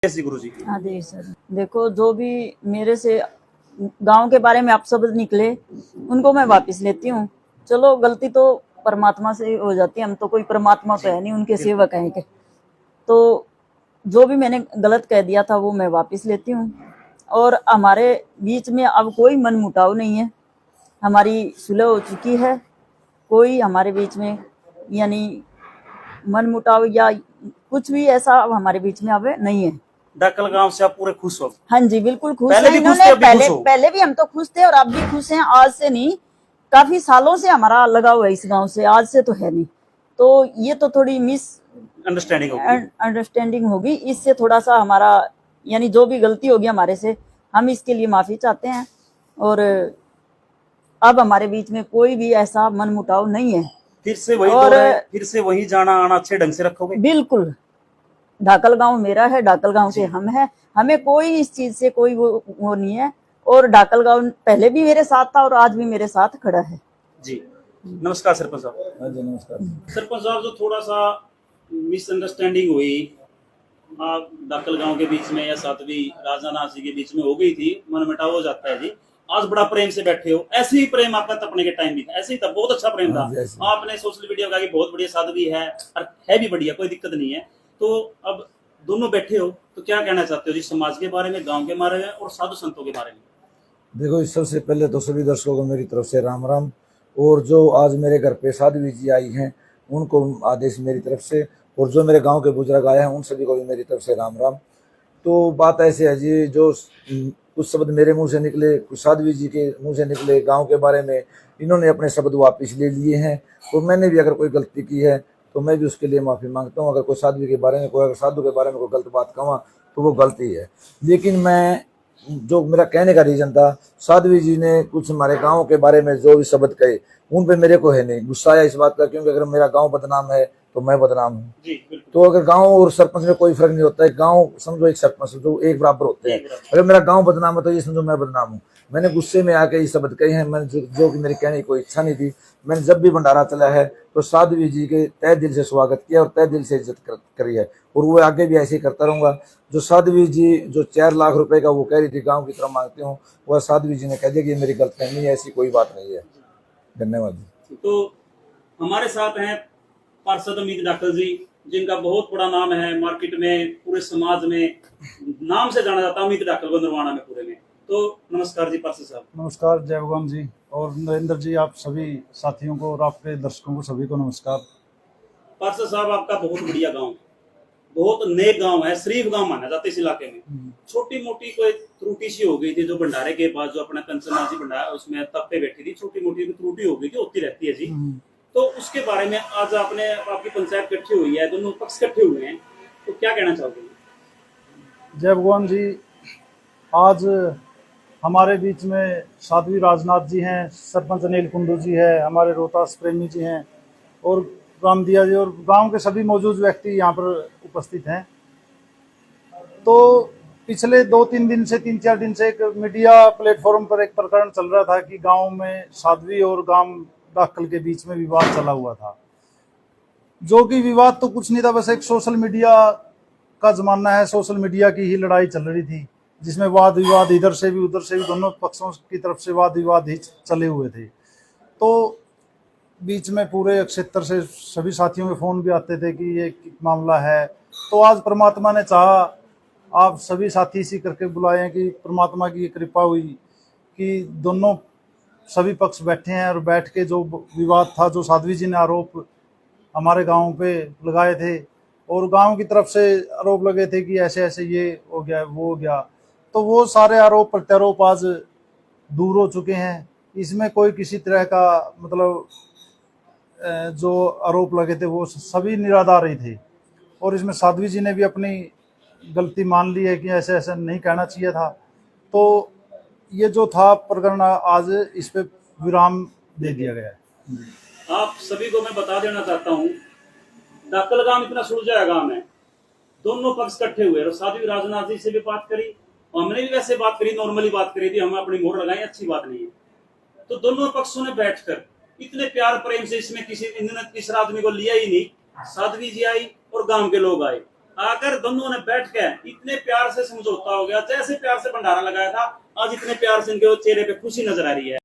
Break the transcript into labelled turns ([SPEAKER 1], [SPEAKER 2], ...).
[SPEAKER 1] कैसी गुरु जी?
[SPEAKER 2] आदेश सर, देखो जो भी मेरे से गांव के बारे में आप शब्द निकले उनको मैं वापस लेती हूँ। चलो गलती तो परमात्मा से हो जाती है, हम तो कोई परमात्मा तो है नहीं, उनके सेवक हैं के। तो जो भी मैंने गलत कह दिया था वो मैं वापस लेती हूँ। और हमारे बीच में अब कोई मन मुटाव नहीं है, हमारी सुलह हो चुकी है। कोई हमारे बीच में यानी मन मुटाव या कुछ भी ऐसा अब हमारे बीच में अब नहीं है।
[SPEAKER 1] डाकल गांव से आप पूरे खुश हो?
[SPEAKER 2] हाँ जी बिल्कुल खुश
[SPEAKER 1] पहले
[SPEAKER 2] हैं।
[SPEAKER 1] भी खुश
[SPEAKER 2] इन्होंने
[SPEAKER 1] थे, अभी खुश
[SPEAKER 2] पहले
[SPEAKER 1] हो?
[SPEAKER 2] पहले भी हम तो खुश थे और अब भी खुश हैं। आज से नहीं, काफी सालों से हमारा लगाव है इस गांव से, आज से तो है नहीं। तो ये तो थोड़ी मिस
[SPEAKER 1] अंडरस्टैंडिंग होगी।
[SPEAKER 2] अंडरस्टैंडिंग होगी, इससे थोड़ा सा हमारा यानी जो भी गलती होगी हमारे से, हम इसके लिए माफी चाहते हैं। और अब हमारे बीच में कोई भी ऐसा मन मुटाव नहीं है।
[SPEAKER 1] फिर से वही
[SPEAKER 2] और
[SPEAKER 1] दौर है, फिर से वही जाना आना अच्छे ढंग से रखोगे?
[SPEAKER 2] बिल्कुल, ढाकल गांव मेरा है, ढाकल गांव के
[SPEAKER 1] जी।
[SPEAKER 2] हम हैं, हमें कोई इस चीज से कोई वो नहीं है। और ढाकल गांव पहले भी मेरे साथ था और आज भी मेरे साथ खड़ा है।
[SPEAKER 1] जी नमस्कार सरपंच साहब।
[SPEAKER 3] हाँ जी नमस्कार।
[SPEAKER 1] सरपंच साहब, जो थोड़ा सा मिसअंडरस्टैंडिंग हुई आप डाकल गांव के बीच में या सातवीं राजानाथ जी के बीच में हो गई थी, मन मुटाव हो जाता है जी। आज बड़ा प्रेम से बैठे हो, ऐसे ही प्रेम आपका तपने के टाइम भी था, ऐसे ही था, बहुत अच्छा प्रेम था। आपने सोशल मीडिया कहा कि बहुत बढ़िया साध्वी है और है भी बढ़िया, कोई दिक्कत नहीं है। तो अब दोनों बैठे हो तो क्या कहना चाहते हो जी, समाज के बारे में, गांव के बारे में और साधु संतों के बारे में?
[SPEAKER 3] देखो, सबसे पहले तो सभी दर्शकों को मेरी तरफ से राम राम। और जो आज मेरे घर पे साध्वी जी आई हैं उनको आदेश मेरी तरफ से, और जो मेरे गांव के बुजुर्ग आए हैं उन सभी को भी मेरी तरफ से राम राम। तो बात ऐसे है जी, जो कुछ शब्द मेरे मुंह से निकले, कुछ साध्वी जी के मुंह से निकले गांव के बारे में, इन्होंने अपने शब्द वापस ले लिए हैं। और मैंने भी अगर कोई गलती की है तो मैं भी उसके लिए माफ़ी मांगता हूँ। अगर कोई साध्वी के बारे में, कोई अगर साधु के बारे में कोई गलत बात कहूँ तो वो गलती है। लेकिन मैं, जो मेरा कहने का रीज़न था, साध्वी जी ने कुछ हमारे गांव के बारे में जो भी शब्द कहे उन पे मेरे को है नहीं गुस्सा आया इस बात का, क्योंकि अगर मेरा गांव बदनाम है तो मैं बदनाम हूँ। तो अगर गांव और सरपंच में कोई फर्क नहीं होता है, गांव समझो एक सरपंच जो एक बराबर होते हैं। अगर मेरा गांव बदनाम है तो ये समझो मैं बदनाम हूँ। मैंने गुस्से में आके ये शब्द कहे हैं, मैंने जो कि मेरे कहने की कोई इच्छा नहीं थी। मैंने जब भी भंडारा चला है तो साध्वी जी के तहे दिल से स्वागत किया और तहे दिल से इज्जत करी है, और वो आगे भी ऐसे ही करता रहूंगा। जो साध्वी जी जो 4 लाख रुपए का वो कह रही थी गांव की तरफ मांगती हूँ, वह साध्वी जी ने कह दिया कि ये मेरी गलतफहमी है, ऐसी कोई बात नहीं है। धन्यवाद जी।
[SPEAKER 1] तो हमारे साथ हैं पार्षद अमित डाकल जी, जिनका बहुत बड़ा नाम है मार्केट में, पूरे समाज में नाम से जाना जाता है अमित डाकल बंदरवाना में पूरे में। तो नमस्कार जी पार्षद साहब।
[SPEAKER 4] नमस्कार जय भगवान जी और नरेंद्र जी, आप सभी साथियों को और आपके दर्शकों को सभी को नमस्कार।
[SPEAKER 1] पार्षद साहब, आपका बहुत बढ़िया गांव, बहुत नेक गांव है, शरीफ गांव माना जाता है इस इलाके में। छोटी मोटी कोई त्रुटि सी हो गई थी, जो भंडारे के बाद जो अपना कंचना जी भंडारा उसमें तब पे बैठी थी, छोटी मोटी त्रुटि हो गई थी, होती रहती है जी। तो उसके बारे में आज आपकी पंचायत इकट्ठी हुई है, दोनों पक्ष इकट्ठे हुए हैं, तो क्या कहना चाहोगे?
[SPEAKER 4] जय भगवान जी, आज हमारे बीच में साध्वी राजनाथ जी हैं, सरपंच अनिल कुंडू जी है, हमारे रोहतास प्रेमी जी हैं और रामदिया जी और गांव के सभी मौजूद व्यक्ति यहाँ पर उपस्थित हैं। तो पिछले 2-3 दिन से, 3-4 दिन से एक मीडिया प्लेटफॉर्म पर एक प्रकरण चल रहा था कि गांव में साध्वी और गांव डाकल के बीच में विवाद चला हुआ था। जो कि विवाद तो कुछ नहीं था, बस एक सोशल मीडिया का जमाना है, सोशल मीडिया की ही लड़ाई चल रही थी, जिसमें वाद विवाद इधर से भी उधर से भी दोनों पक्षों की तरफ से वाद विवाद ही चले हुए थे। तो बीच में पूरे क्षेत्र से सभी साथियों के फोन भी आते थे कि ये मामला है। तो आज परमात्मा ने चाहा, आप सभी साथी इसी करके बुलाए हैं कि परमात्मा की कृपा हुई कि दोनों सभी पक्ष बैठे हैं और बैठ के जो विवाद था, जो साध्वी जी ने आरोप हमारे गांव पे लगाए थे और गांव की तरफ से आरोप लगे थे कि ऐसे ऐसे ये हो गया वो हो गया, तो वो सारे आरोप प्रत्यारोप आज दूर हो चुके हैं। इसमें कोई किसी तरह का मतलब जो आरोप लगे थे वो सभी निराधार ही थे। और इसमें साध्वी जी ने भी अपनी गलती मान ली है कि ऐसे ऐसा नहीं कहना चाहिए था। तो ये जो था प्रकरण, आज इस पे विराम दे दिया गया है।
[SPEAKER 1] आप सभी को मैं बता देना चाहता हूँ, डाकल गांव इतना सुलझाया गांव है, दोनों पक्ष इकट्ठे हुए और साध्वी राजनाथ जी से भी बात करी, हमने भी वैसे बात करी, नॉर्मली बात करी थी, हम अपनी मोहर लगाई, अच्छी बात नहीं है। तो दोनों पक्षों ने बैठकर इतने प्यार प्रेम से, इसमें किसी इन्होंने तीसरा आदमी को लिया ही नहीं, साध्वी जी आई और गांव के लोग आए, आकर दोनों ने बैठ के इतने प्यार से समझौता हो गया, जैसे प्यार से भंडारा लगाया था, आज इतने प्यार से इनके चेहरे पे खुशी नजर आ रही है।